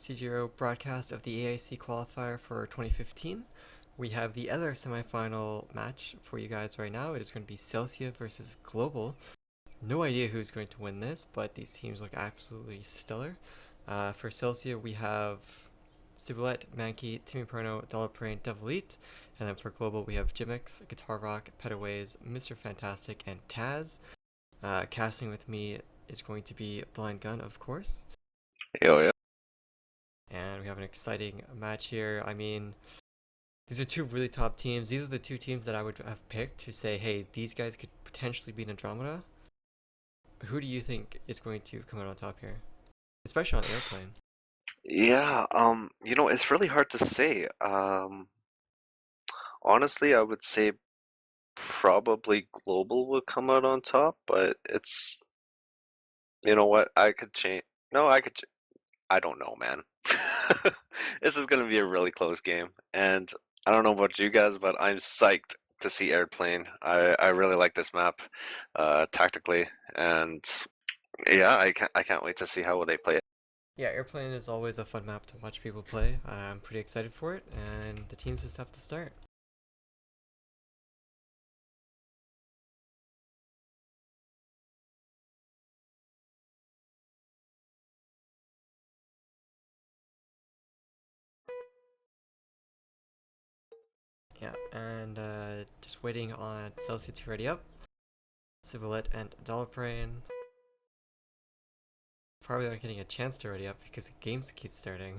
CGO broadcast of the AIC qualifier for 2015. We have the other semifinal match for you guys right now. It is going to be Celsia versus Global. No idea who's going to win this, but these teams look absolutely stellar. For Celsia, we have Ciboulette, Mankey, Timmy Perno, Dollarprain, Devilite. And then for Global, we have Jimix, Guitar Rock, Petaways, Mr. Fantastic, and Taz. Casting with me is going to be Blind Gun, of course. Hell yeah. And we have an exciting match here. I mean, these are two really top teams. These are the two teams that I would have picked to say, hey, these guys could potentially beat Andromeda. Who do you think is going to come out on top here? Especially on Airplane. Yeah, it's really hard to say. Honestly, I would say probably Global would come out on top, but you know what? I could change. No, I don't know, man. This is gonna be a really close game, and I don't know about you guys, but I'm psyched to see Airplane. I really like this map, tactically, and yeah, I can't wait to see how they play it. Yeah, Airplane is always a fun map to watch people play. I'm pretty excited for it, and the teams just have to start. Yeah, and just waiting on Celsius to ready up. Ciboulette and Dollarprain. Probably not getting a chance to ready up because the games keep starting.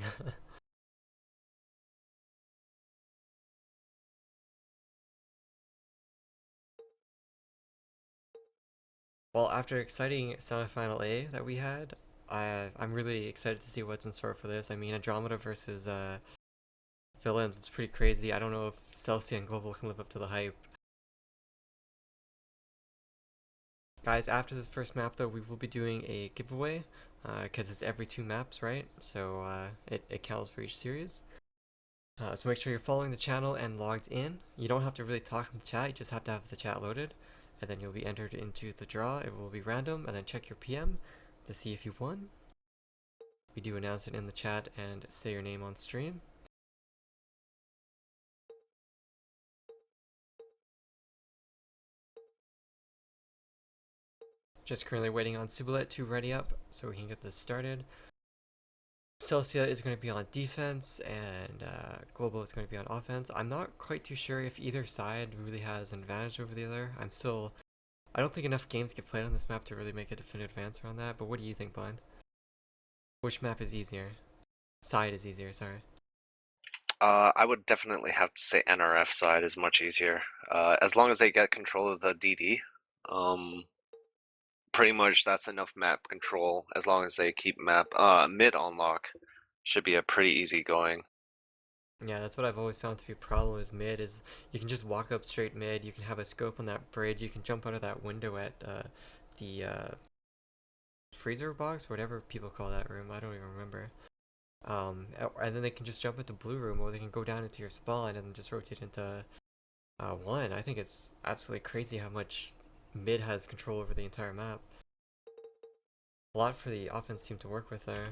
Well, after exciting semifinal A that we had, I'm really excited to see what's in store for this. I mean, Andromeda versus Villains was pretty crazy. I don't know if Celsius and Global can live up to the hype. Guys, after this first map though, we will be doing a giveaway because it's every 2 maps, right? So it counts for each series. So make sure you're following the channel and logged in. You don't have to really talk in the chat, you just have to have the chat loaded. And then you'll be entered into the draw. It will be random, and then check your PM to see if you won. We do announce it in the chat and say your name on stream. Just currently waiting on Ciboulette to ready up so we can get this started. Celsia is going to be on defense and Global is going to be on offense. I'm not quite too sure if either side really has an advantage over the other. I don't think enough games get played on this map to really make a definitive answer on that, but what do you think, Blind? Which map is easier? Side is easier, sorry. I would definitely have to say NRF side is much easier. As long as they get control of the DD, pretty much that's enough map control. As long as they keep mid on lock, should be a pretty easy going. Yeah, that's what I've always found to be a problem is mid is you can just walk up straight mid, you can have a scope on that bridge, you can jump out of that window at the freezer box, whatever people call that room, I don't even remember. And then they can just jump into blue room, or they can go down into your spawn and then just rotate into one. I think it's absolutely crazy how much mid has control over the entire map. A lot for the offense team to work with there.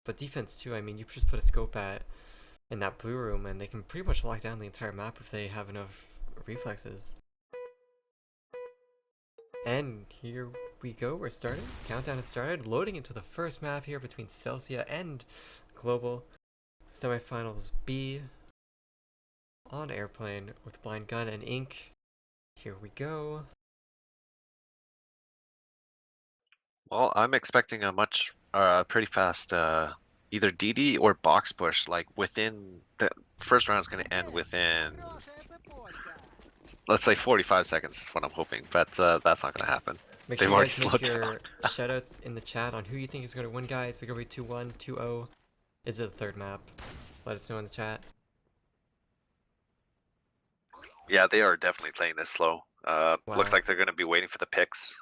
But defense too, I mean, you just put a scope in that blue room and they can pretty much lock down the entire map if they have enough reflexes. And here we go, we're starting. Countdown has started, loading into the first map here between Celsia and Global. Semifinals B on Airplane with Blind Gun and Ink. Here we go. Well, I'm expecting a pretty fast either DD or box push. Like within the first round is going to end within, let's say 45 seconds. Is what I'm hoping, but that's not going to happen. Make They've sure you already guys make slowed your down. shoutouts in the chat on who you think is going to win, guys. Is it going to be 2-1, 2-0? Is it the third map? Let us know in the chat. Yeah, they are definitely playing this slow. Looks Wow. like they're going to be waiting for the picks.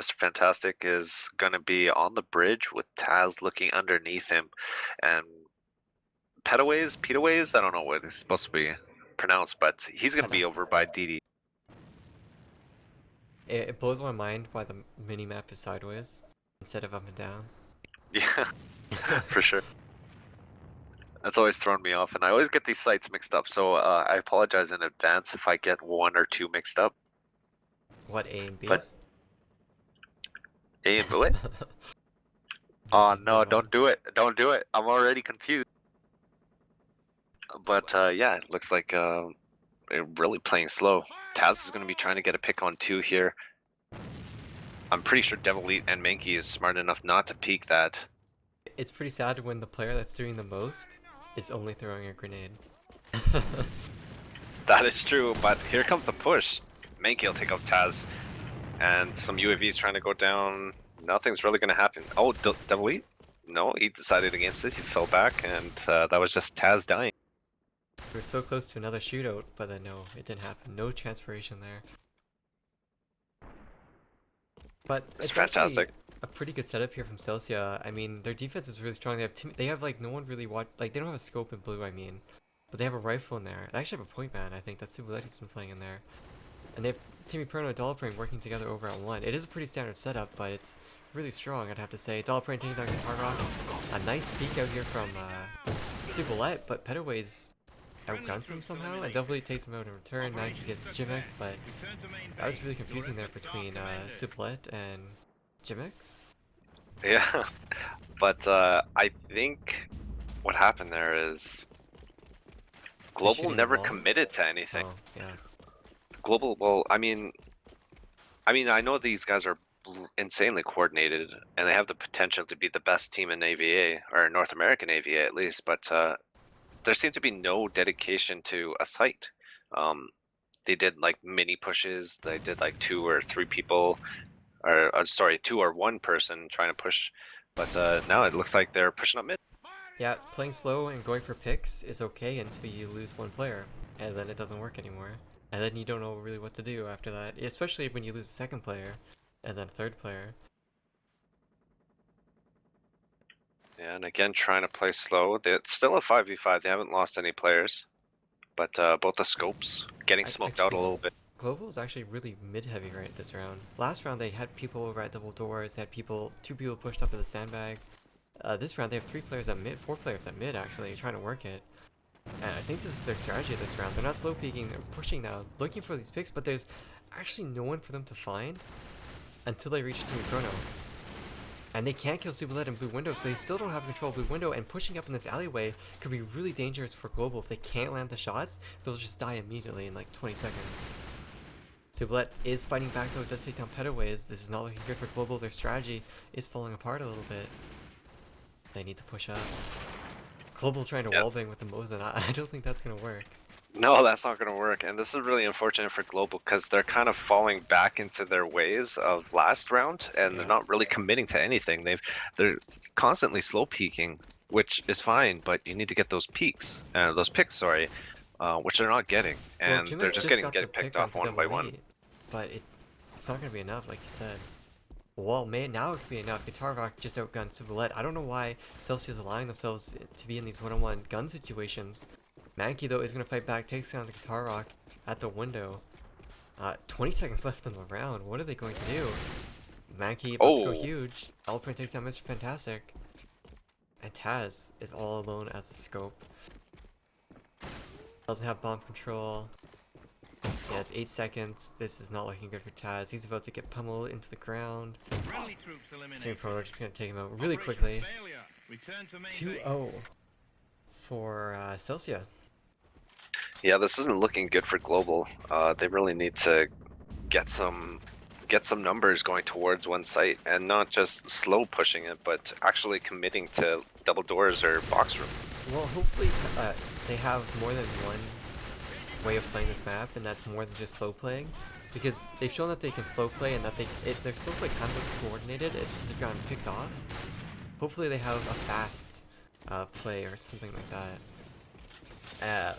Mr. Fantastic is going to be on the bridge with Taz looking underneath him. And Petaways, I don't know what it's supposed to be pronounced, but he's going to be over by DD. It blows my mind why the mini map is sideways instead of up and down. Yeah. for sure. That's always thrown me off, and I always get these sites mixed up. So I apologize in advance if I get one or two mixed up. What, A and B? But A and what? Oh Okay, no! never mind. Don't do it! Don't do it! I'm already confused. But yeah, it looks like they're really playing slow. Taz is going to be trying to get a pick on two here. I'm pretty sure Devil Eat and Mankey is smart enough not to peek that. It's pretty sad when the player that's doing the most is only throwing a grenade. That is true, but here comes the push. Mankey will take out Taz, and some UAVs trying to go down. Nothing's really going to happen. Oh, Devil Eat? No, he decided against it. He fell back, and that was just Taz dying. We were so close to another shootout, but then no, it didn't happen. No transpiration there. But It's it's actually fantastic. a pretty good setup here from Celsia. I mean, their defense is really strong. They have like no one really like they don't have a scope in blue. I mean, but they have a rifle in there. They actually have a point man. I think that's Super who's been playing in there, and they have Timmy Perno and Dollarbrain working together over at one. It is a pretty standard setup, but it's really strong. I'd have to say. Dollarbrain taking down Guitar Rock. A nice peek out here from Super, but Petaway's outguns him somehow, and Double takes him out in return. Maggie gets Jimex, but that was really confusing there between Suplet and Jimex. Yeah, but I think what happened there is Global shooting the never wall? committed to anything. Oh, yeah. Global, well, I know these guys are insanely coordinated, and they have the potential to be the best team in AVA, or North American AVA at least, but there seemed to be no dedication to a site. They did like mini pushes, they did like two or three people, or sorry, two or one person trying to push, but now it looks like they're pushing up mid. Yeah, playing slow and going for picks is okay until you lose one player, and then it doesn't work anymore. And then you don't know really what to do after that, especially when you lose a second player, and then a third player. Yeah, and again, trying to play slow. It's still a 5v5. They haven't lost any players, but both the scopes getting smoked out a Actually, little bit. Global is actually really mid-heavy right this round. Last round they had people over at double doors, they had two people pushed up at the sandbag. This round they have 3 players at mid, 4 players at mid actually, trying to work it. And I think this is their strategy this round. They're not slow peeking, they're pushing now, looking for these picks, but there's actually no one for them to find until they reach Team Chrono. And they can't kill Super in blue window, so they still don't have control of blue window, and pushing up in this alleyway could be really dangerous for Global. If they can't land the shots, they'll just die immediately in like 20 seconds. Sublet is fighting back though, it does take down Petaways. This is not looking good for Global. Their strategy is falling apart a little bit. They need to push up. Global trying to wallbang with the Mosin. I don't think that's gonna work. No, that's not going to work, and this is really unfortunate for Global because they're kind of falling back into their ways of last round, and they're not really committing to anything. They're constantly slow peaking, which is fine, but you need to get those peaks, those picks, sorry, which they're not getting, and Well, they're Jimex just got getting the picked pick off onto one by one. double but it's not gonna be enough, like you said. Well, now it could be enough. Guitar Rock just outgunned Superlet. I don't know why Celsia is allowing themselves to be in these one-on-one gun situations. Mankey, though, is going to fight back, takes down the Guitar Rock at the window. 20 seconds left in the round. What are they going to do? Mankey about to go huge. Alprint takes down Mr. Fantastic. And Taz is all alone as a scope. Doesn't have bomb control. He has 8 seconds. This is not looking good for Taz. He's about to get pummeled into the ground. Team Pro just going to take him out really quickly. 2-0 for Celsia. Yeah, this isn't looking good for Global. They really need to get some numbers going towards one site, and not just slow pushing it, but actually committing to double doors or box room. Well, hopefully they have more than one way of playing this map, and that's more than just slow playing, because they've shown that they can slow play and that their slow play kind of looks coordinated. It's just they've gotten picked off. Hopefully they have a fast play or something like that.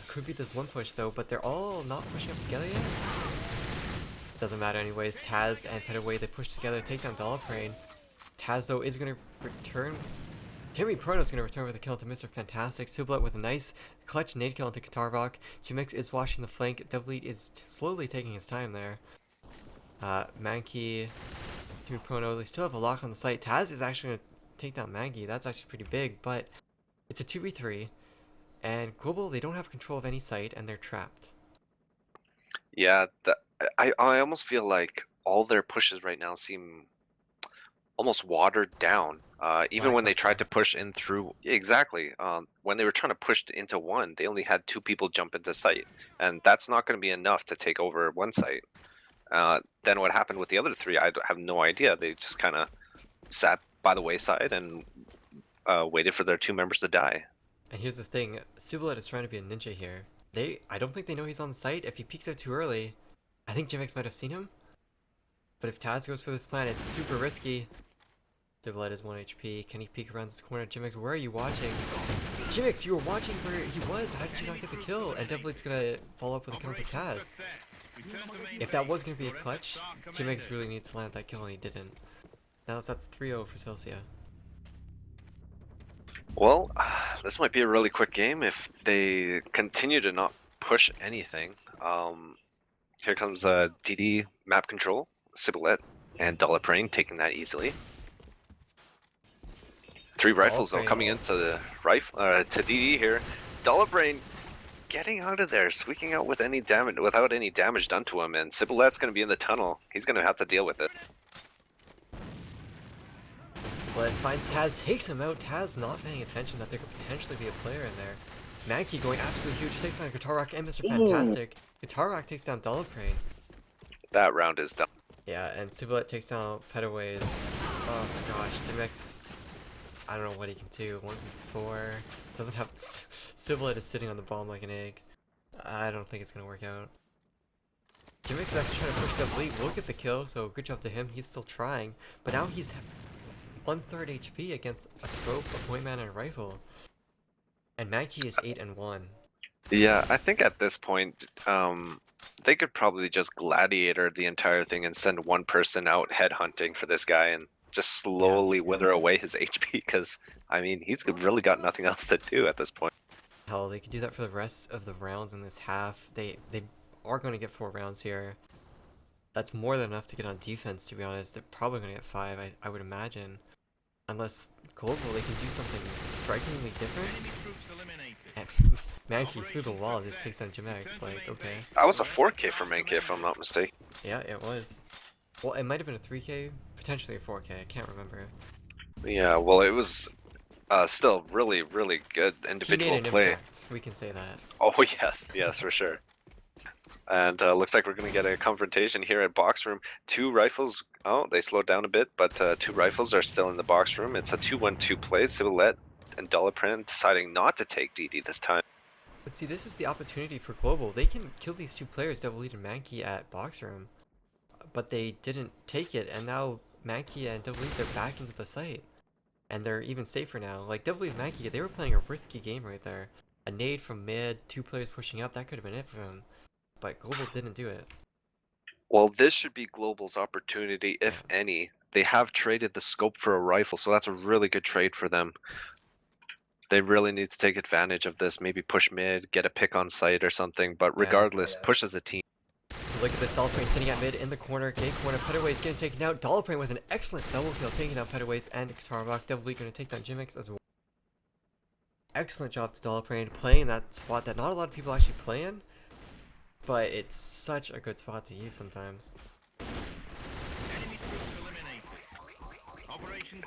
Could be this one push though, but they're all not pushing up together yet. Doesn't matter anyways. Taz and Petaway, they push together, take down Dollarbrain. Taz though is gonna return. Timmy Prono's gonna return with a kill into Mr. Fantastic. Sublet with a nice clutch nade kill into Guitar Rock. Jimix is watching the flank. Devleet is slowly taking his time there. Mankey, Timmy Prono, they still have a lock on the site. Taz is actually gonna take down Maggie. That's actually pretty big, but it's a 2v3, and Global, they don't have control of any site, and they're trapped. Yeah, I almost feel like all their pushes right now seem almost watered down. Even when they tried Lackluster. to push in through, yeah, exactly. When they were trying to push into one, they only had 2 people jump into site, and that's not going to be enough to take over one site. Then what happened with the other 3, I have no idea. They just kind of sat by the wayside and waited for their 2 members to die. And here's the thing, Sublet is trying to be a ninja here. I don't think they know he's on the site. If he peeks out too early, I think Jimex might have seen him. But if Taz goes for this plan, it's super risky. Sublet is 1 HP. Can he peek around this corner? Jimex, where are you watching? Jimex, you were watching where he was. How did you not get the kill? And Devilate's gonna follow up with a kill to Taz. If that was gonna be a clutch, Jimex really needs to land that kill and he didn't. Now that's 3-0 for Celsia. Well, this might be a really quick game if they continue to not push anything. Here comes DD map control, Cibolette, and Dolaprane taking that easily. 3 rifles though coming into the rifle to DD here. Dolaprane getting out of there, squeaking out with any damage without any damage done to him, and Cibolette's going to be in the tunnel. He's going to have to deal with it. But finds Taz, takes him out. Taz not paying attention that there could potentially be a player in there. Mankey going absolutely huge, takes down Guitar Rock and Mr. Fantastic. Guitar Rock takes down Dolaprane. That round is done. Yeah, and Cibolette takes down Petaways. Oh my gosh, Timex, I don't know what he can do. 1v4. Doesn't have. Cibolette is sitting on the bomb like an egg. I don't think it's gonna work out. Timex is actually trying to push the lead. Look at the kill, so good job to him. He's still trying, but now he's 1/3 HP against a scope, a point man, and a rifle. And Mankey is 8-1. Yeah, I think at this point, they could probably just gladiator the entire thing and send one person out headhunting for this guy and just slowly wither away his HP, because, I mean, he's really got nothing else to do at this point. Hell, they could do that for the rest of the rounds in this half. They are going to get 4 rounds here. That's more than enough to get on defense, to be honest. They're probably going to get 5, I would imagine. Unless Global, they can do something strikingly different. Mankey through the wall just takes down Jimex, like, okay. That was a 4K for Mankey, if I'm not mistaken. Yeah, it was. Well, it might have been a 3K, potentially a 4K, I can't remember. Yeah, well, it was still really, really good individual He made an play. impact, we can say that. Oh, yes, for sure. And looks like we're going to get a confrontation here at box room. 2 rifles, oh, they slowed down a bit, but 2 rifles are still in the box room. It's a 2-1-2 play. Cibolette and Dolaprane deciding not to take DD this time. But see, this is the opportunity for Global. They can kill these 2 players, Devilated and Mankey, at box room. But they didn't take it, and now Mankey and Devilated, they're back into the site. And they're even safer now. Like, Devilated and Mankey, they were playing a risky game right there. A nade from mid, 2 players pushing up, that could have been it for them. But Global didn't do it. Well, this should be Global's opportunity, if any. They have traded the scope for a rifle, so that's a really good trade for them. They really need to take advantage of this, maybe push mid, get a pick on site or something, but regardless, push as a team. Look at this, Dolaprane sitting at mid in the corner, gate corner, Petaways getting taken out, Dolaprane with an excellent double kill, taking down Petaways and Guitar Rock, Devilated going to take down Jimex as well. Excellent job to Dolaprane, playing that spot that not a lot of people actually play in, but it's such a good spot to use sometimes.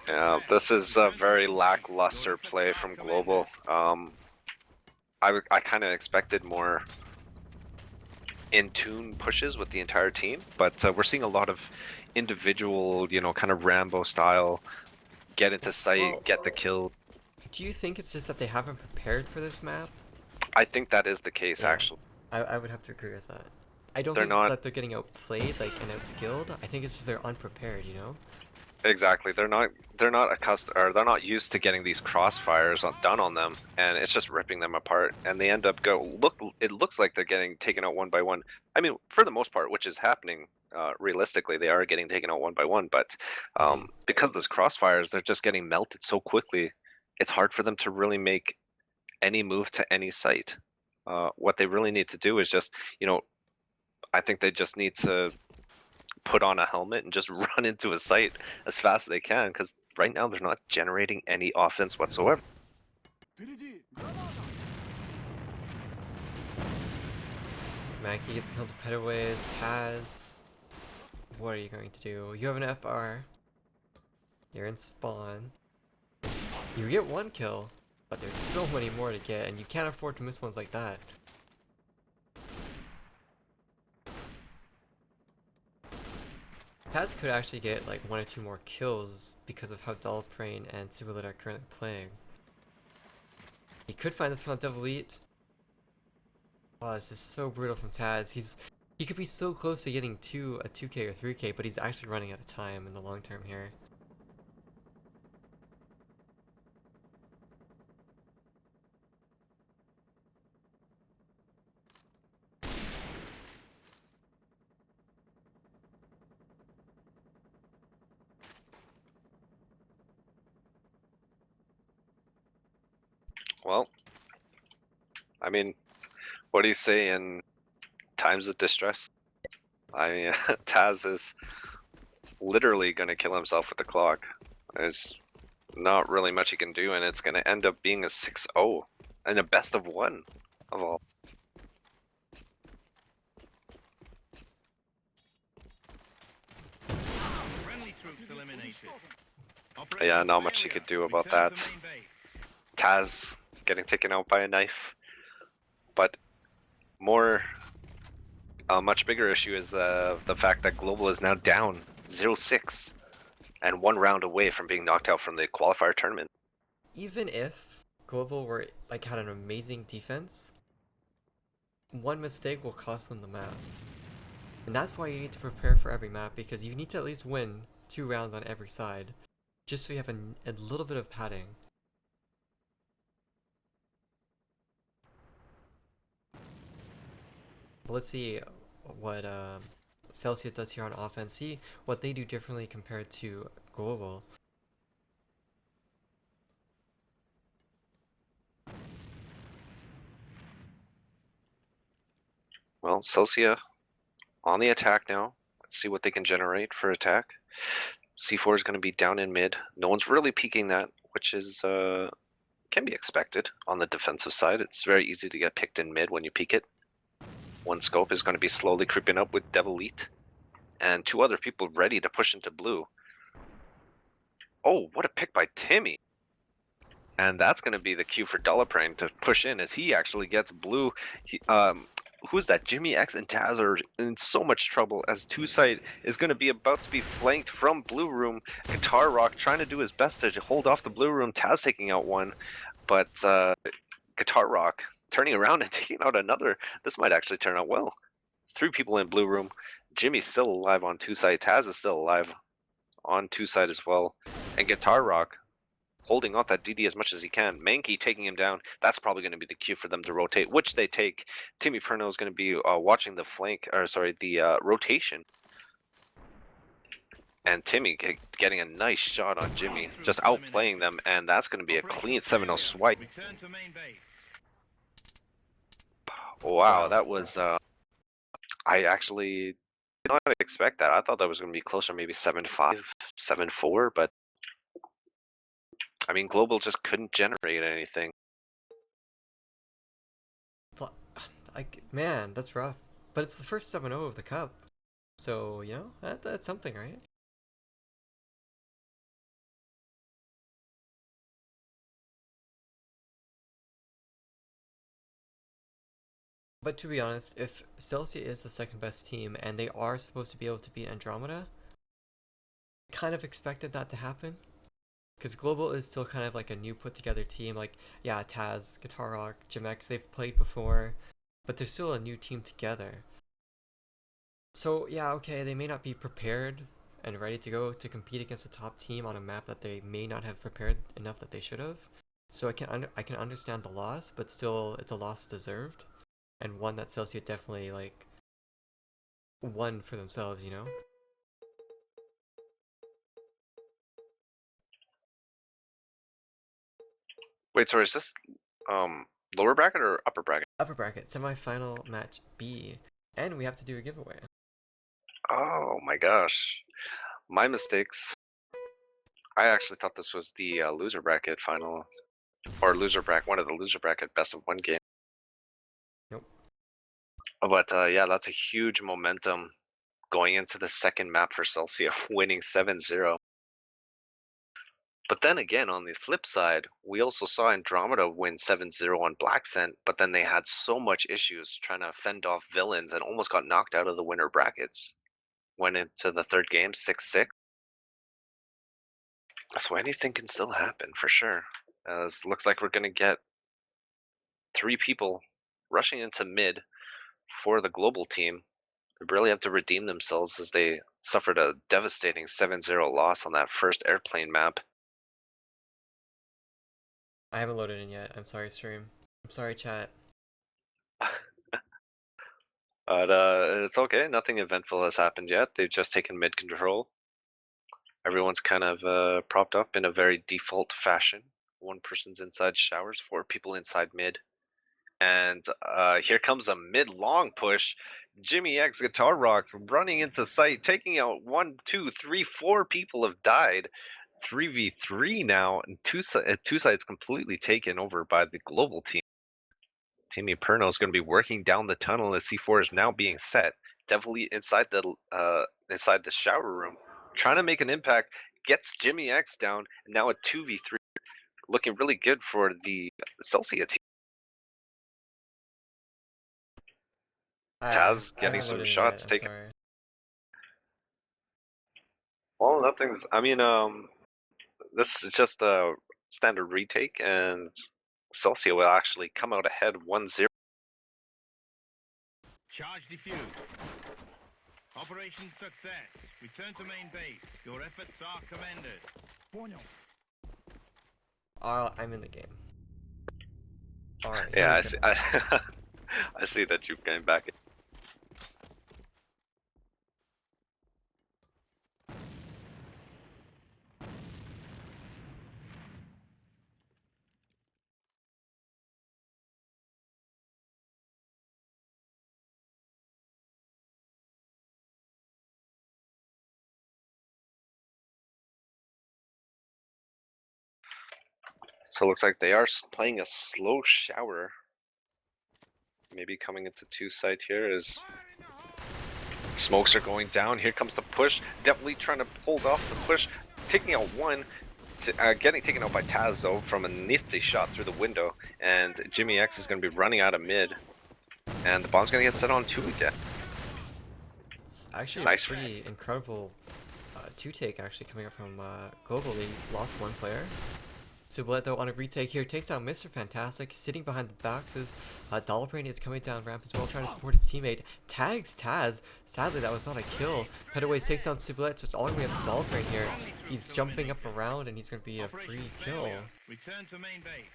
Yeah, this is a very lackluster play from Global. I kind of expected more in-tune pushes with the entire team, but we're seeing a lot of individual, kind of Rambo style, get into sight, get the kill. Do you think it's just that they haven't prepared for this map? I think that is the case, actually. I would have to agree with that. I don't They're think it's that they're getting outplayed, like, and outskilled. I think it's just they're unprepared, you know? Exactly. They're not accustomed, or they're not used to getting these crossfires done on them, and it's just ripping them apart. And they end up it looks like they're getting taken out one by one. I mean, for the most part, which is happening. Realistically, they are getting taken out one by one, but because of those crossfires, they're just getting melted so quickly. It's hard for them to really make any move to any site. What they really need to do is just, I think they just need to put on a helmet and just run into a site as fast as they can, because right now they're not generating any offense whatsoever. Mankey gets killed to petaways. Taz, what are you going to do? You have an FR. You're in spawn. You get one kill, but there's so many more to get, and you can't afford to miss ones like that. Taz could actually get like 1 or 2 more kills because of how Dullprane and Superlit are currently playing. He could find this count Devil Eat. Wow, this is so brutal from Taz. He could be so close to getting a 2k or 3k, but he's actually running out of time in the long term here. Well, I mean, what do you say in times of distress? I mean, Taz is literally going to kill himself with the clock. There's not really much he can do, and it's going to end up being a 6-0 and a best of 1 of all. Yeah, not much he could do about that. Taz getting taken out by a knife, but much bigger issue is the fact that Global is now down 0-6 and 1 round away from being knocked out from the qualifier tournament. Even if Global had an amazing defense, one mistake will cost them the map. And that's why you need to prepare for every map, because you need to at least win 2 rounds on every side, just so you have a little bit of padding. But let's see what Celsia does here on offense. See what they do differently compared to Global. Well, Celsia on the attack now. Let's see what they can generate for attack. C4 is going to be down in mid. No one's really peeking that, which is can be expected on the defensive side. It's very easy to get picked in mid when you peek it. One scope is going to be slowly creeping up with Devil Eat, and 2 other people ready to push into blue. Oh, what a pick by Timmy! And that's going to be the cue for Dullprane to push in as he actually gets blue. Who's that? Jimmy X and Taz are in so much trouble as Two Sight is going to be about to be flanked from blue room. Guitar Rock trying to do his best to hold off the blue room. Taz taking out one, but Guitar Rock turning around and taking out another. This might actually turn out well. 3 people in blue room. Jimmy's still alive on Two Sight. Taz is still alive on Two Sight as well. And Guitar Rock holding off that DD as much as he can. Mankey taking him down. That's probably going to be the cue for them to rotate, which they take. Timmy Perno is going to be watching the rotation. And Timmy getting a nice shot on Jimmy, just outplaying them, and that's going to be a clean 7-0 swipe. Wow, that was... I actually did not expect that. I thought that was going to be closer, maybe 7-5, 7-4, but I mean, Global just couldn't generate anything. Man, that's rough. But it's the first 7-0 of the cup. So, you know, that's something, right? But to be honest, if Celsia is the second best team and they are supposed to be able to beat Andromeda, I kind of expected that to happen. Because Global is still kind of like a new put together team. Like, yeah, Taz, Guitar Rock, Jimex, they've played before, but they're still a new team together. So, yeah, okay, they may not be prepared and ready to go to compete against a top team on a map that they may not have prepared enough that they should have. So I can understand the loss, but still, it's a loss deserved, and one that Celsia definitely like won for themselves, you know. Wait, sorry, is this lower bracket or upper bracket? Upper bracket, semi-final match B, and we have to do a giveaway. Oh my gosh, my mistakes. I actually thought this was the loser bracket final, or loser bracket, one of the loser bracket best of one game. Nope. But yeah, that's a huge momentum going into the second map for Celsia, winning 7-0. But then again, on the flip side, we also saw Andromeda win 7-0 on Black Scent, but then they had so much issues trying to fend off villains and almost got knocked out of the winner brackets. Went into the third game 6-6. So anything can still happen for sure. It looks like we're going to get 3 people rushing into mid for the global team. They really have to redeem themselves as they suffered a devastating 7-0 loss on that first airplane map. I haven't loaded in yet. I'm sorry, stream. I'm sorry, chat. But it's okay. Nothing eventful has happened yet. They've just taken mid control. Everyone's kind of propped up in a very default fashion. One person's inside showers, 4 people inside mid. And here comes a mid-long push. Jimmy X Guitar Rock running into sight, taking out 1, 2, 3, 4 people have died. 3v3 now, and two sides completely taken over by the global team. Timmy Perno is going to be working down the tunnel as C4 is now being set. Definitely inside the shower room, trying to make an impact. Gets Jimmy X down, and now a 2v3, looking really good for the Celsia team. I Taz I getting haven't some loaded in shots yet. I'm taken. sorry. Well, nothing's. I mean, this is just a standard retake, and Celsia will actually come out ahead 1-0. Charge defused. Operation success. Return to main base. Your efforts are commended. I'm in the game. Alright, here Yeah, we I go. see. I see that you came back. So it looks like they are playing a slow shower. Maybe coming into 2 site here as smokes are going down. Here comes the push. Definitely trying to hold off the push. Taking out 1. Getting taken out by Taz though from a nifty shot through the window. And Jimmy X is going to be running out of mid. And the bomb's going to get set on 2 again. It's actually Nice. a pretty incredible 2-take actually coming up from globally. Lost 1 player. Sublet though on a retake here takes down Mr. Fantastic, sitting behind the boxes. Dollbrain is coming down ramp as well, trying to support his teammate. Tags Taz. Sadly, that was not a kill. Petaway takes down Sublet, so it's all the way up to Dollbrain here. He's jumping up around and he's going to be a free kill. Return to main base.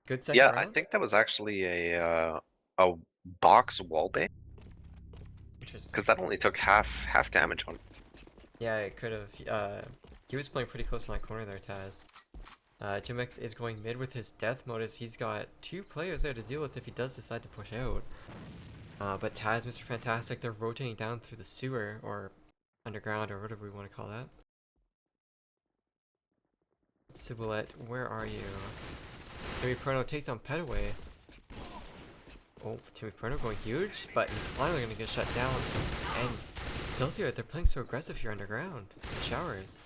Good second Yeah, I round. think that was actually a box wall bait Interesting. because that only took half damage on. Yeah, it could have. He was playing pretty close in that corner there, Taz. Jimex is going mid with his death mode as he's got 2 players there to deal with if he does decide to push out. But Taz, Mr. Fantastic, they're rotating down through the sewer, or underground, or whatever we want to call that. Sibulet, where are you? Timmy Perno takes down Petaway. Oh, Timmy Perno going huge, but he's finally going to get shut down. And Celsia, they're playing so aggressive here underground. Showers.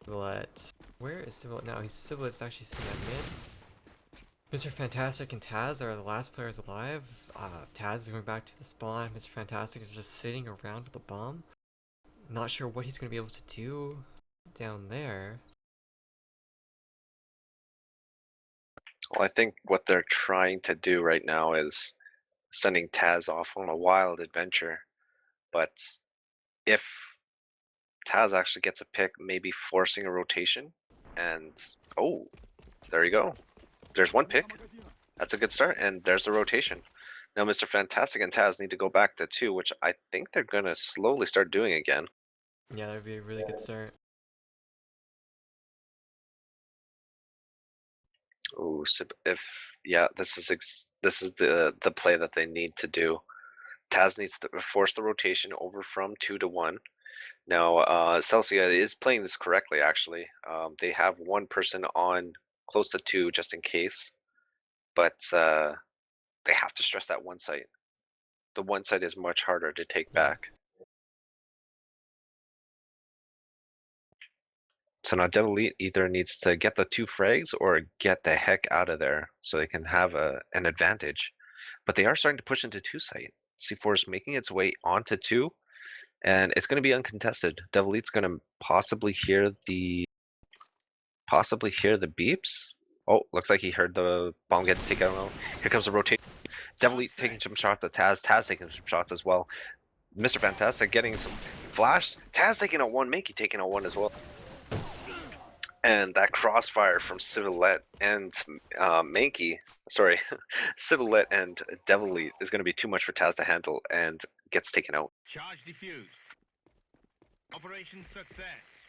Sibulet. Where is Sibulet now? Sibulet's actually sitting at mid. Mr. Fantastic and Taz are the last players alive. Taz is going back to the spawn. Mr. Fantastic is just sitting around with a bomb. Not sure what he's going to be able to do down there. Well, I think what they're trying to do right now is sending Taz off on a wild adventure. But if Taz actually gets a pick, maybe forcing a rotation, and oh, there you go. There's 1 pick. That's a good start, and there's the rotation. Now Mr. Fantastic and Taz need to go back to 2, which I think they're gonna slowly start doing again. Yeah, that would be a really good start. Ooh, if yeah, this is the play that they need to do. Taz needs to force the rotation over from 2 to 1. Now, Celsia is playing this correctly, actually. They have one person on close to 2 just in case, but they have to stress that one site. The one site is much harder to take back. So now Devil Elite either needs to get the 2 frags or get the heck out of there so they can have an advantage. But they are starting to push into 2 site. C4 is making its way onto 2, and it's going to be uncontested. Devil Elite's going to possibly hear the beeps. Oh, looks like he heard the bomb get taken out. Here comes the rotation. Devil Elite taking some shots at Taz. Taz taking some shots as well. Mr. Fantastic getting some flash. Taz taking a 1, Mankey taking a 1 as well. And that crossfire from Civilette and Mankey, sorry, Civilette and Devil Elite is going to be too much for Taz to handle and gets taken out. Charge defused. Operation success.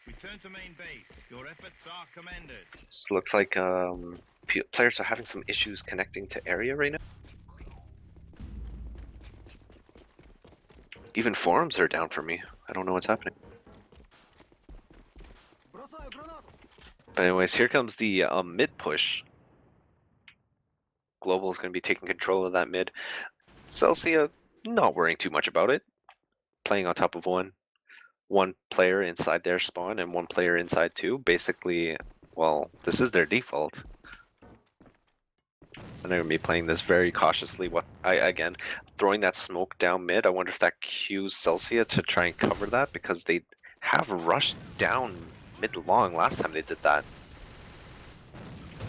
Return to main base. Your efforts are commended. Looks like players are having some issues connecting to area right now. Even forums are down for me. I don't know what's happening. But anyways, here comes the mid push. Global is going to be taking control of that mid. Celsia not worrying too much about it. Playing on top of one player inside their spawn and one player inside 2. Basically, well, this is their default. And they're going to be playing this very cautiously. Again, throwing that smoke down mid. I wonder if that cues Celsia to try and cover that, because they have rushed down mid long last time they did that.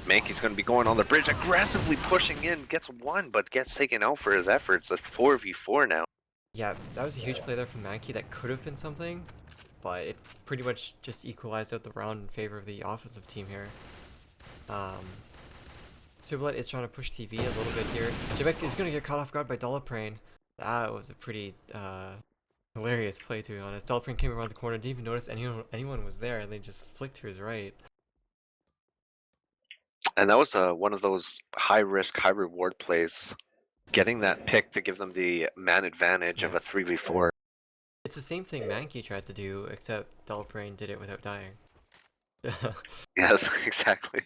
Mankey's going to be going on the bridge, aggressively pushing in, gets 1, but gets taken out for his efforts. A 4v4 now. Yeah, that was a huge play there from Mankey. That could have been something, but it pretty much just equalized out the round in favor of the offensive team here. Civilette is trying to push TV a little bit here. Jebex is going to get caught off guard by Dolaprane. That was a pretty hilarious play, to be honest. Dolaprane came around the corner, didn't even notice anyone was there, and they just flicked to his right. And that was one of those high-risk, high-reward plays. Getting that pick to give them the man advantage of a 3v4. It's the same thing Mankey tried to do, except Dolaprane did it without dying. Yes, exactly.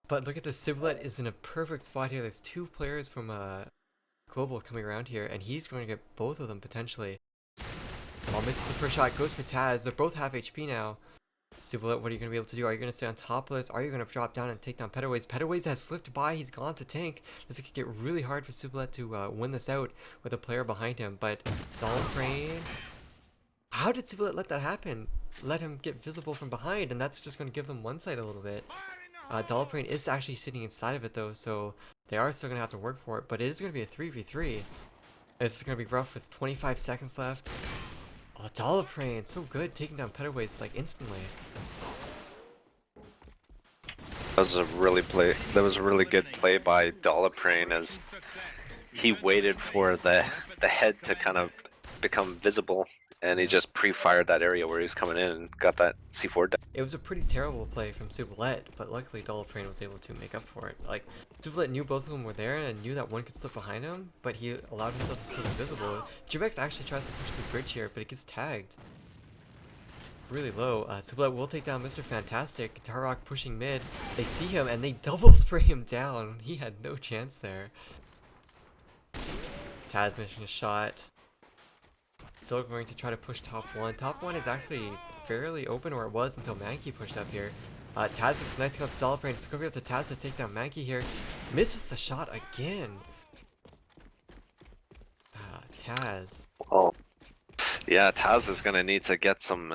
But look at this, Civilette is in a perfect spot here. There's 2 players from Global coming around here, and he's going to get both of them potentially. Oh, misses the first shot, goes for Taz. They're both half HP now. Civilette, what are you going to be able to do? Are you going to stay on top of this? Are you going to drop down and take down Pettaways? Pettaways has slipped by. He's gone to tank. This could get really hard for Civilette to win this out with a player behind him. But Dolaprane... How did Civilette let that happen? Let him get visible from behind, and that's just going to give them one side a little bit. Dolaprane is actually sitting inside of it though, so they are still going to have to work for it. But it is going to be a 3v3. This is going to be rough with 25 seconds left. Oh, Dolaprane, so good, taking down Pettaways like instantly. That was a really good play by Dolaprane, as he waited for the head to kind of become visible, and he just pre-fired that area where he was coming in and got that C4 down. It was a pretty terrible play from Civilette, but luckily Dolaprane was able to make up for it. Like, Civilette knew both of them were there and knew that one could slip behind him, but he allowed himself to still be visible. Jubex actually tries to push the bridge here, but it gets tagged really low. Civilette will take down Mr. Fantastic. Guitar Rock pushing mid. They see him and they double spray him down. He had no chance there. Taz missing a shot. Still going to try to push top 1. Top 1 is actually fairly open, or it was until Mankey pushed up here. Taz is nice to go to Dolaprane. It's going to be up to Taz to take down Mankey here. Misses the shot again. Taz. Oh, yeah, Taz is going to need to get some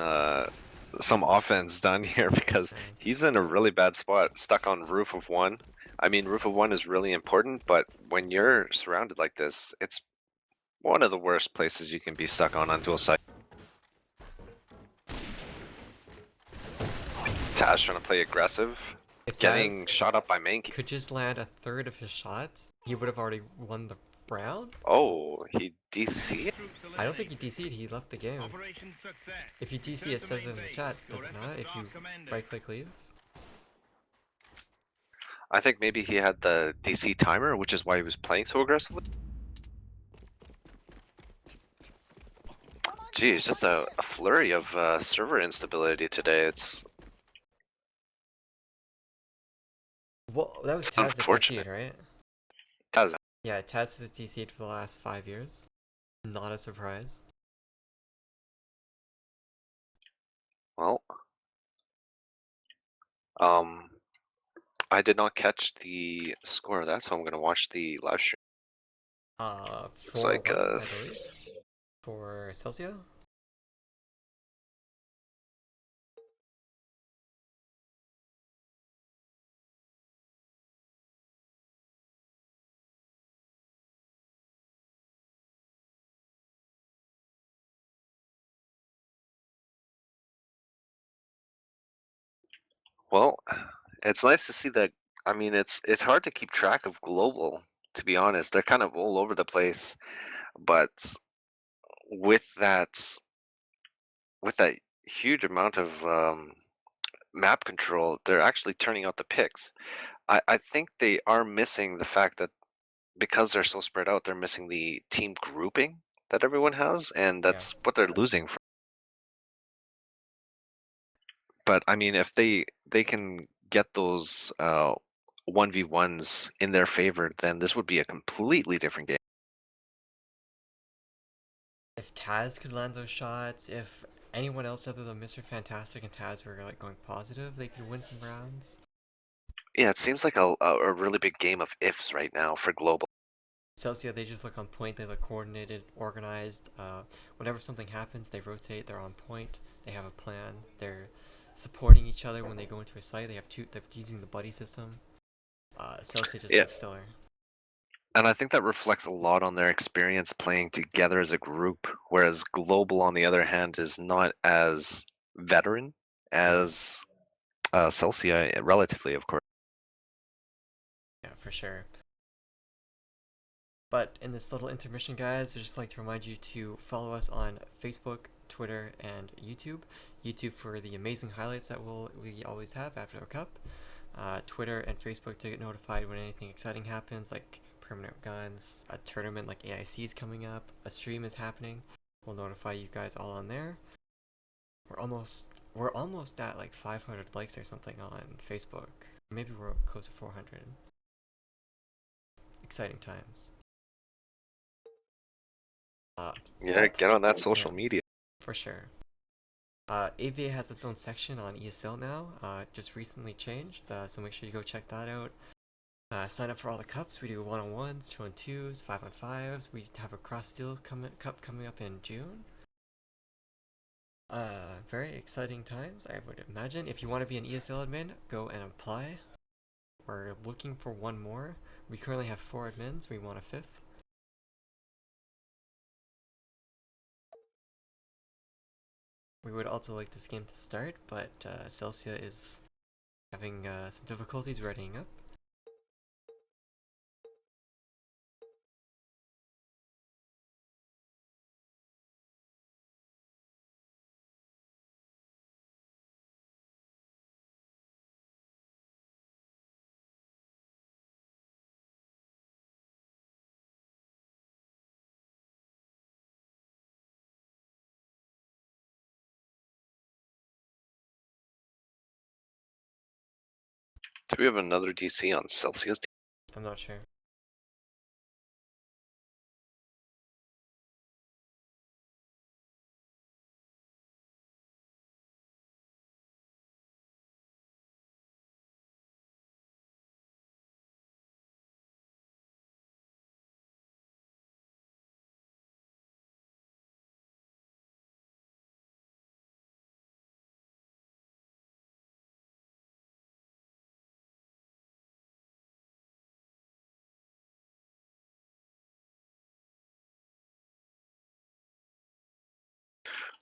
offense done here, because he's in a really bad spot, stuck on roof of 1. I mean, roof of 1 is really important, but when you're surrounded like this, it's one of the worst places you can be stuck on dual site. Taz trying to play aggressive, If getting Taz shot up by Mankey. could just land a third of his shots, he would have already won the round. Oh, he DC'd? I don't think he DC'd, he left the game. Operation success. If you DC, it says it in the chat, does it not? If you right click leave? I think maybe he had the DC timer, which is why he was playing so aggressively. Geez, just a flurry of server instability today. It's Well, that was Taz that unfortunate. DC'd, right? Has Yeah, Taz has DC'd for the last 5 years. Not a surprise. well, um, I did not catch the score of that, so I'm gonna watch the live stream. Looks like 4-1, I believe, for Celsia. well, it's nice to see that. I mean, it's hard to keep track of global, to be honest. They're kind of all over the place, but with that with that huge amount of map control, they're actually turning out the picks. I think they are missing the fact that because they're so spread out, they're missing the team grouping that everyone has, and Yeah. that's what they're losing from. But I mean, if they can get those 1v1s in their favor, then this would be a completely different game. If Taz could land those shots, if anyone else other than Mr. Fantastic and Taz were like going positive, they could win some rounds. Yeah, it seems like a really big game of ifs right now for global. Celsia, they just look on point, they look coordinated, organized. Whenever something happens, they rotate, they're on point, they have a plan, they're supporting each other when they go into a site. They're using the buddy system. Celsia just Yeah, looks stellar. and I think that reflects a lot on their experience playing together as a group, whereas global, on the other hand, is not as veteran Yeah, as Celsia, relatively, of course. yeah, for sure. But in this little intermission, guys, I'd just like to remind you to follow us on Facebook, Twitter, and YouTube. YouTube for the amazing highlights that we always have after a cup. Twitter and Facebook to get notified when anything exciting happens, like permanent guns, a tournament like AIC is coming up, a stream is happening. We'll notify you guys all on there. We're almost at like 500 likes or something on Facebook. Maybe we're close to 400. Exciting times. Yeah, get on that social Yeah, media. for sure. AVA has its own section on ESL now. Just recently changed, so make sure you go check that out. Sign up for all the cups. We do 1-on-1s, 2-on-2s, 5-on-5s. We have a cross steel cup coming up in June. Very exciting times, I would imagine. If you want to be an ESL admin, go and apply. We're looking for one more. We currently have 4 admins. We want a 5th. We would also like this game to start, but Celsia is having some difficulties readying up. Do we have another DC on Celsius? I'm not sure.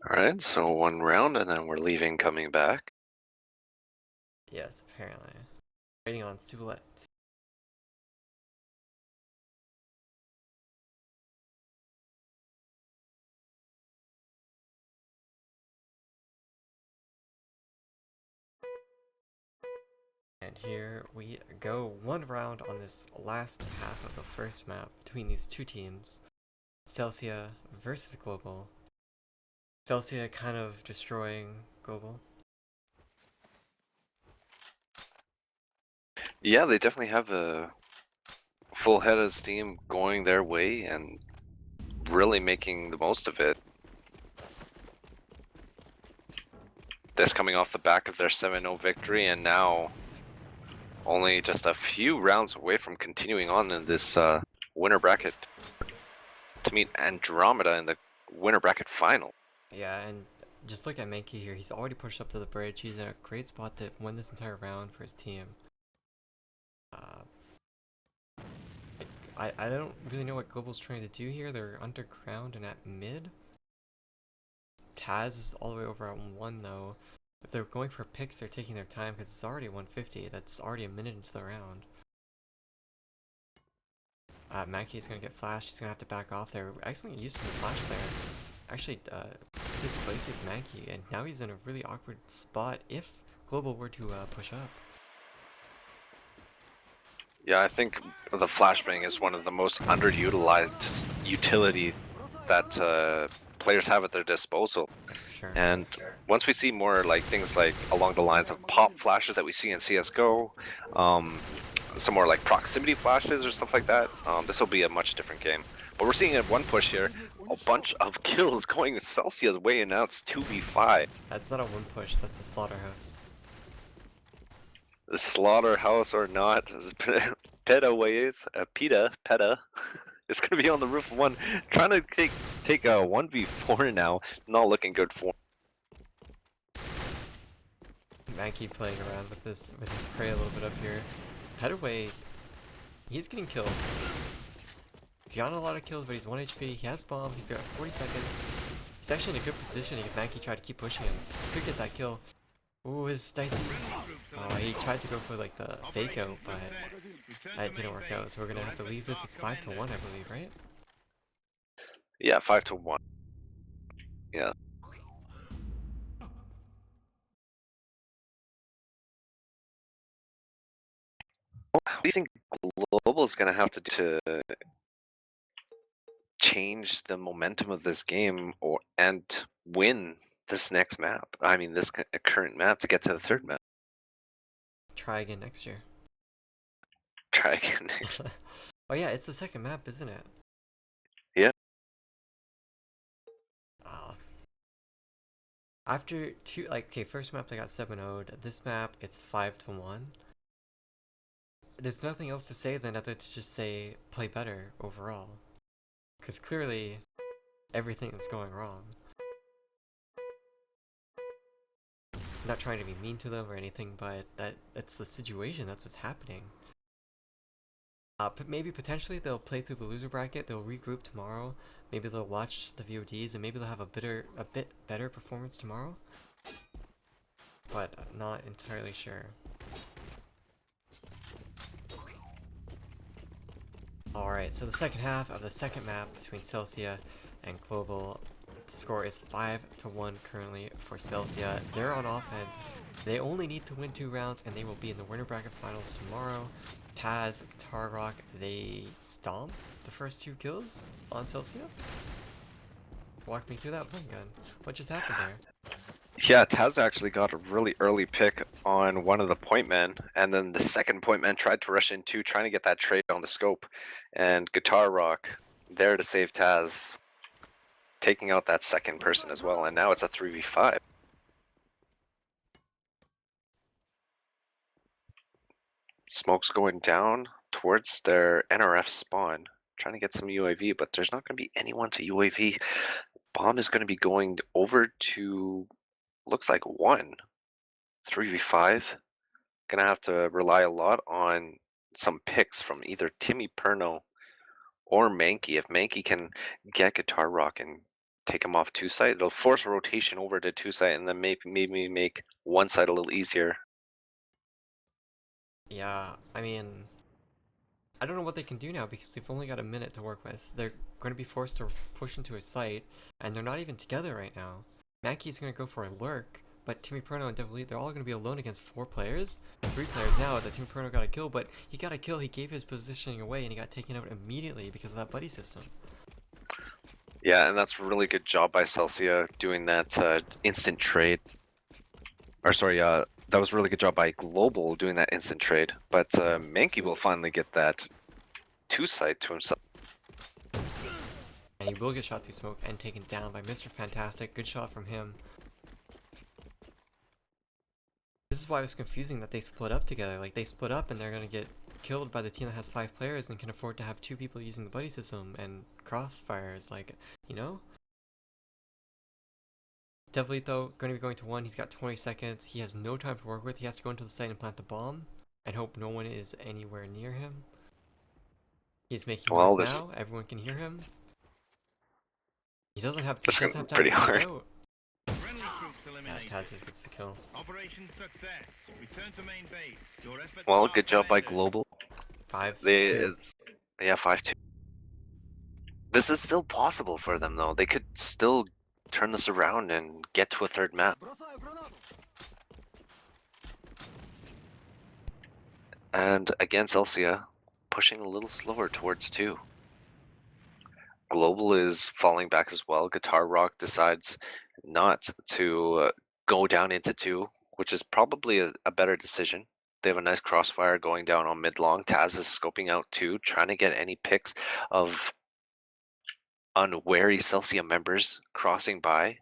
Alright, so one round and then we're leaving, coming back. Yes, apparently. Waiting on Sulet. And here we go. One round on this last half of the first map between these two teams. Celsia versus Global. Celsia kind of destroying Global. Yeah, they definitely have a full head of steam going their way and really making the most of it. This coming off the back of their 7-0 victory, and now only just a few rounds away from continuing on in this winner bracket to meet Andromeda in the winner bracket final. Yeah, and just look at Mankey here. He's already pushed up to the bridge. He's in a great spot to win this entire round for his team. I don't really know what Global's trying to do here. They're underground and at mid. Taz is all the way over at 1 though. If they're going for picks, they're taking their time because it's already 150. That's already a minute into the round. Mankey's gonna get flashed. He's gonna have to back off there. Excellent use from the flash player. Actually, displaces Mankey, and now he's in a really awkward spot if Global were to push up. Yeah, I think the flashbang is one of the most underutilized utilities that players have at their disposal. For sure. And once we see more like things like along the lines of pop flashes that we see in CSGO, some more like proximity flashes or stuff like that, this will be a much different game. But we're seeing at one push here, a bunch of kills going Celsia's way, and now it's 2v5. That's not a one push, that's a slaughterhouse. The slaughterhouse or not, Peta ways, Peta is going to be on the roof of one, trying to take a 1v4 now, not looking good for him. Mankey playing around with his prey a little bit up here. Petaway, he's getting kills. He's gotten a lot of kills, but he's 1 HP. He has bomb. He's got 40 seconds. He's actually in a good position if Mankey tried to keep pushing him. Could get that kill. Ooh, his dicey. He tried to go for like the fake out, but that didn't work out. So we're gonna have to leave this. It's 5-1, I believe, right? Yeah, 5-1. Yeah. What do you think Global is going to have to do to change the momentum of this game and win this next map? I mean, this current map to get to the third map. Try again next year. Try again next. Oh yeah, it's the second map, isn't it? Yeah. After two, like, okay, first map they got 7-0'd. This map, it's 5-1. There's nothing else to say then other to just say play better overall. Because clearly, everything is going wrong. I'm not trying to be mean to them or anything, but that's the situation, that's what's happening. But maybe potentially they'll play through the loser bracket, they'll regroup tomorrow, maybe they'll watch the VODs, and maybe they'll have a bit better performance tomorrow. But I'm not entirely sure. Alright, so the second half of the second map between Celsia and Global. The score is 5-1 currently for Celsia. They're on offense. They only need to win 2 rounds and they will be in the winner bracket finals tomorrow. Taz, Guitar Rock, they stomped the first 2 kills on Celsia? Walk me through that flame gun. What just happened there? Yeah, Taz actually got a really early pick on one of the point men, and then the second point man tried to rush in too, trying to get that trade on the scope. And Guitar Rock there to save Taz, taking out that second person as well, and now it's a 3v5. Smoke's going down towards their NRF spawn, trying to get some UAV, but there's not going to be anyone to UAV. Bomb is going to be going over to, looks like 1. 3v5. Gonna have to rely a lot on some picks from either Timmy Perno or Mankey. If Mankey can get Guitar Rock and take him off 2 site, it'll force a rotation over to 2 site and then maybe make 1 site a little easier. Yeah, I mean, I don't know what they can do now because they've only got a minute to work with. They're going to be forced to push into a site, and they're not even together right now. Mankey's going to go for a lurk, but Timmy Perno and Devil Lee, they're all going to be alone against 4 players. 3 players now that Timmy Perno got a kill, but he got a kill, he gave his positioning away, and he got taken out immediately because of that buddy system. Yeah, and that's a really good job by Celsia doing that instant trade. Or sorry, that was a really good job by Global doing that instant trade. But Mankey will finally get that 2-site to himself. And he will get shot through smoke and taken down by Mr. Fantastic. Good shot from him. This is why it was confusing that they split up together. Like, they split up and they're gonna get killed by the team that has 5 players and can afford to have 2 people using the buddy system and crossfire is like, you know? Definitely though, going to be going to 1, he's got 20 seconds, he has no time to work with, he has to go into the site and plant the bomb, and hope no one is anywhere near him. He's making Well, noise now, everyone can hear him. He doesn't have That's time gonna be to pretty fake hard. out. Friendly troops Yeah, eliminated. Taz just gets the kill. Operation success. Return to main base. Your efforts Well, are good job by commended. Global. 5-2. Yeah, 5-2. This is still possible for them though. They could still turn this around and get to a 3rd map. And again, Celsia pushing a little slower towards 2. Global is falling back as well. Guitar Rock decides not to go down into 2, which is probably a better decision. They have a nice crossfire going down on mid-long. Taz is scoping out 2, trying to get any pics of unwary Celsia members crossing by.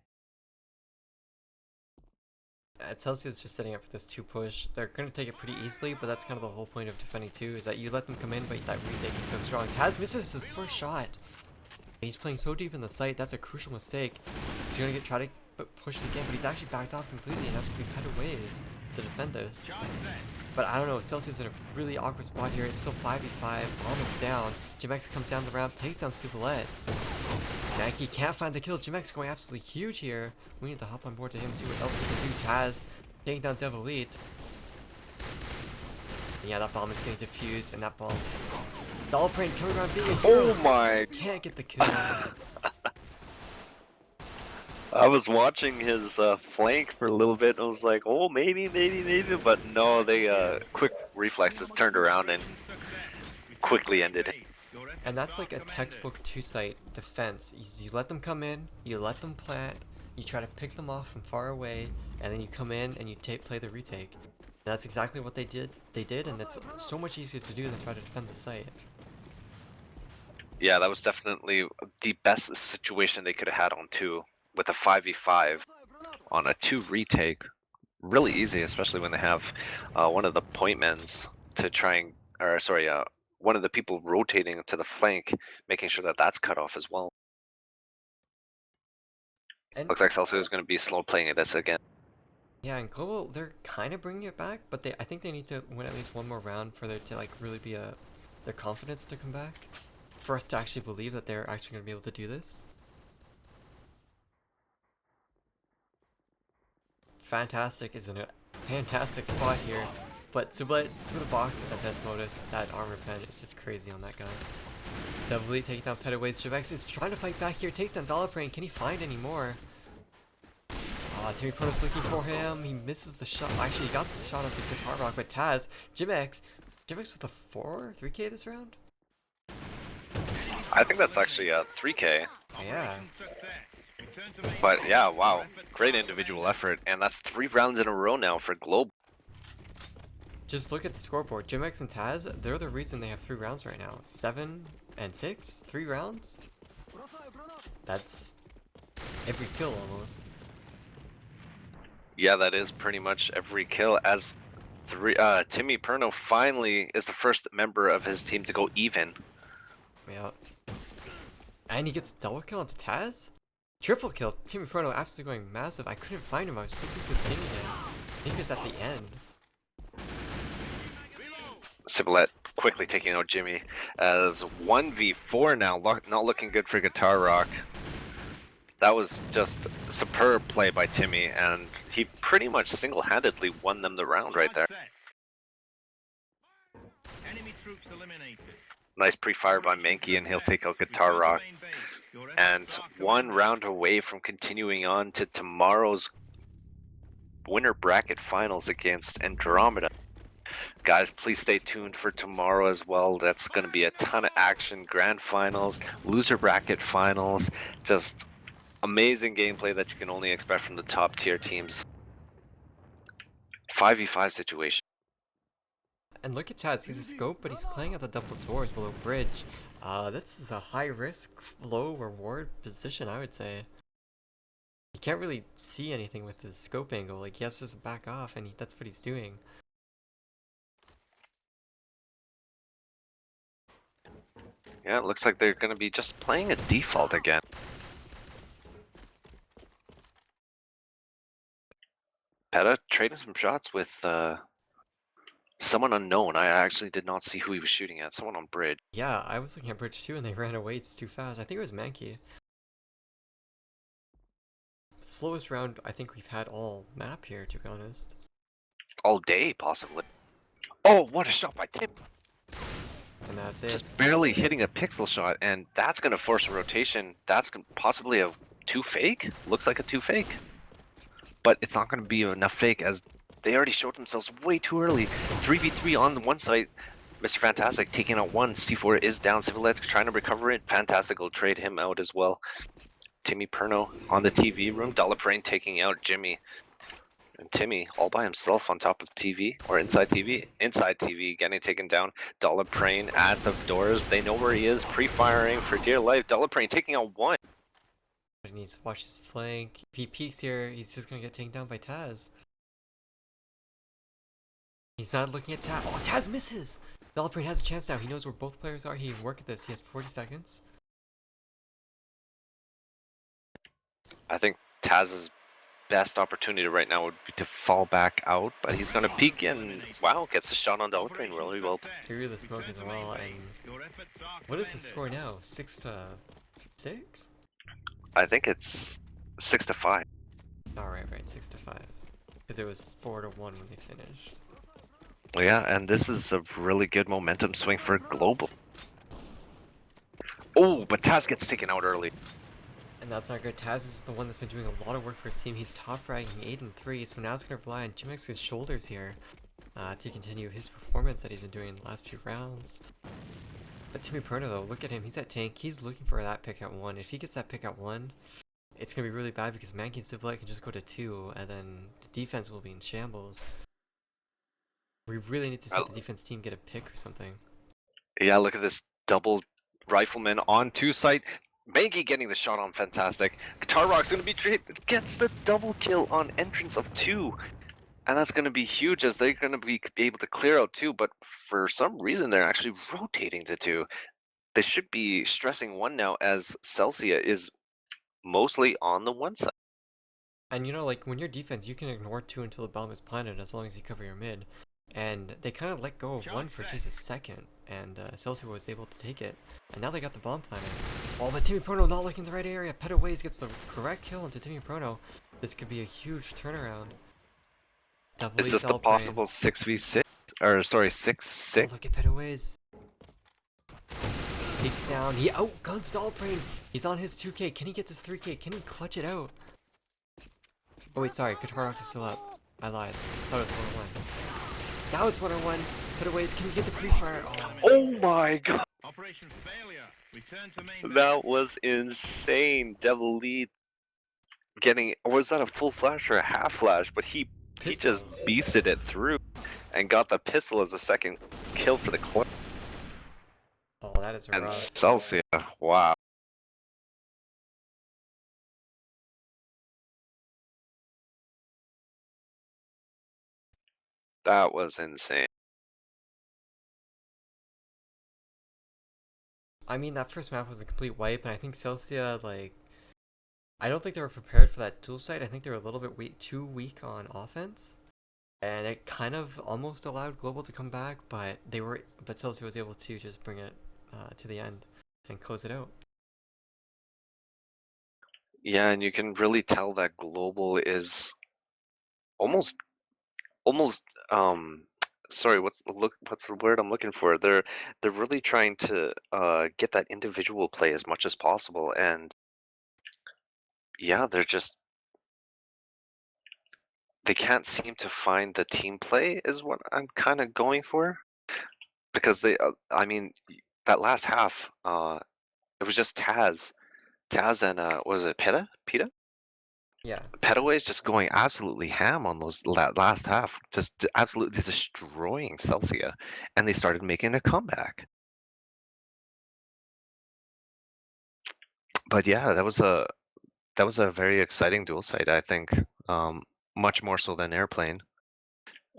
Celsia's just setting up for this 2 push. They're gonna take it pretty easily, but that's kind of the whole point of defending 2, is that you let them come in, but that retake is so strong. Taz misses his first shot. He's playing so deep in the site, that's a crucial mistake. He's gonna try to push it again, but he's actually backed off completely and has to be better ways to defend this. Charge set. But I don't know, Celsius in a really awkward spot here. It's still 5v5, almost down. Jimex comes down the ramp, takes down Supalette. Nike can't find the kill. Jimex going absolutely huge here. We need to hop on board to him, see what else he can do. Taz taking down Devil Elite. Yeah, that bomb is getting defused, and that bomb. Dollbrain coming around being a hero. Oh my! Can't get the kill. I was watching his flank for a little bit and I was like, oh, maybe, but no, they quick reflexes turned around and quickly ended it. And that's like a textbook 2-site defense. You let them come in, you let them plant, you try to pick them off from far away, and then you come in and you play the retake. And that's exactly what they did, and it's so much easier to do than try to defend the site. Yeah, that was definitely the best situation they could have had on 2 with a 5v5 on a 2 retake. Really easy, especially when they have one of the point men's to try and, or sorry, one of the people rotating to the flank, making sure that that's cut off as well. And Looks like Celsius is going to be slow playing this again. yeah, and Global, they're kind of bringing it back, but I think they need to win at least one more round for there to like really be their confidence to come back, for us to actually believe that they're actually going to be able to do this. Fantastic is in a fantastic spot here, but Sublet through the box with that Death Modus, that armor pen is just crazy on that guy. Devil Elite taking down Petaways. Javex is trying to fight back here, takes down Dollbrain. Can he find any more? Timmy Proto's looking for him. He misses the shot. Actually, he got the shot of the Guitar Rock, but Taz, Jimex with a 3K this round? I think that's actually a 3K. Yeah. But yeah, wow, great individual effort, and that's 3 rounds in a row now for Global. Just look at the scoreboard. Jimex and Taz, they're the reason they have 3 rounds right now. 7 and 6? 3 rounds? That's every kill almost. Yeah, that is pretty much every kill, as Timmy Perno finally is the first member of his team to go even. Yeah. And he gets double kill onto Taz? Triple kill. Timmy Perno absolutely going massive. I couldn't find him. I was so good with pinging him. I think he was at the end. Cibolette quickly taking out Jimmy as 1v4 now, not looking good for Guitar Rock. That was just a superb play by Timmy, and he pretty much single-handedly won them the round right there. Enemy troops eliminated. Nice pre-fire by Mankey, and he'll take out Guitar Rock. And 1 round away from continuing on to tomorrow's winner bracket finals against Andromeda. Guys, please stay tuned for tomorrow as well. That's going to be a ton of action. Grand finals, loser bracket finals, just amazing gameplay that you can only expect from the top tier teams. 5v5 situation. And look at Taz, he's a scope, but he's playing at the double doors below bridge. This is a high risk, low reward position, I would say. He can't really see anything with his scope angle, like he has to just back off, and that's what he's doing. Yeah, it looks like they're going to be just playing a default again. Peta trading some shots with someone unknown. I actually did not see who he was shooting at. Someone on bridge. Yeah, I was looking at bridge too, and they ran away, it's too fast. I think it was Mankey. Slowest round I think we've had all map here, to be honest. All day, possibly. Oh, what a shot by Tim. And that's it. Just barely hitting a pixel shot, and that's going to force a rotation. That's possibly a 2 fake. Looks like a 2 fake. But it's not going to be enough fake, as they already showed themselves way too early. 3v3 on the one side. Mr. Fantastic taking out one. C4 is down. Civilex trying to recover it. Fantastic will trade him out as well. Timmy Perno on the TV room. Dollar taking out Jimmy. And Timmy all by himself on top of TV, or inside TV. Inside TV getting taken down. Dollar at the doors. They know where he is. Pre-firing for dear life. Dollar taking out one. But he needs to watch his flank. If he peeks here, he's just gonna get taken down by Taz. He's not looking at Taz. Oh, Taz misses! Dollar has a chance now. He knows where both players are. He can work at this. He has 40 seconds. I think Taz's best opportunity right now would be to fall back out, but he's going to peek in. Wow, gets a shot on Dollar really well. Through the smoke as well, and what is the score now? 6-6? I think it's 6-5. Alright, right, 6-5. Because it was 4-1 when they finished. Yeah, and this is a really good momentum swing for Global. Oh, but Taz gets taken out early. And that's not good. Taz is the one that's been doing a lot of work for his team. He's top fragging 8-3, so now he's going to rely on Jimex's shoulders here to continue his performance that he's been doing in the last few rounds. But Timmy Perno though, look at him. He's at tank. He's looking for that pick at 1. If he gets that pick at 1, it's going to be really bad because Mankey and Civilite can just go to 2, and then the defense will be in shambles. We really need to see the defense team get a pick or something. Yeah, look at this double rifleman on 2 site. Mankey getting the shot on Fantastic. Guitar Rock's going to be gets the double kill on entrance of 2. And that's going to be huge, as they're going to be able to clear out 2, but for some reason they're actually rotating to 2. They should be stressing 1 now, as Celsia is mostly on the 1 side. And you know, like, when you're defense, you can ignore 2 until the bomb is planted as long as you cover your mid. And they kind of let go of 1 for just a second, and Celsia was able to take it. And now they got the bomb planted. Oh, but Timmy Prono not looking in the right area. Petaways gets the correct kill into Timmy Prono. This could be a huge turnaround. Is this the possible 6v6? Or, sorry, 6-6? Oh, look at Petaways. Peeks down. He outguns Dollbrain. He's on his 2k. Can he get this 3k? Can he clutch it out? Oh, wait, sorry. Guitar Rock is still up. I lied. I thought it was 1-1. Now it's 1-1. Petaways, can you get the pre-fire? Oh my god. Operation failure. Return to main That was insane. Devil lead getting, or was that a full flash or a half flash? But he just beasted it through and got the pistol as a second kill for the corner. Oh, that is And rough. Celsia, wow. That was insane. I mean, that first map was a complete wipe, and I think Celsia, like, I don't think they were prepared for that dual site. I think they were a little bit too weak on offense, and it kind of almost allowed Global to come back, but Celsia was able to just bring it to the end and close it out. Yeah, and you can really tell that Global is almost sorry, what's the word I'm looking for? They're really trying to get that individual play as much as possible, and yeah, they can't seem to find the team play is what I'm kind of going for, because I mean, that last half, it was just Taz and was it Peta? Yeah. Petaway is just going absolutely ham on those last half, just absolutely destroying Celsia, and they started making a comeback. But yeah, that was a very exciting dual site, I think. Much more so than Airplane.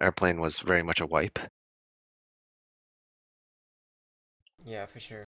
Airplane was very much a wipe. Yeah, for sure.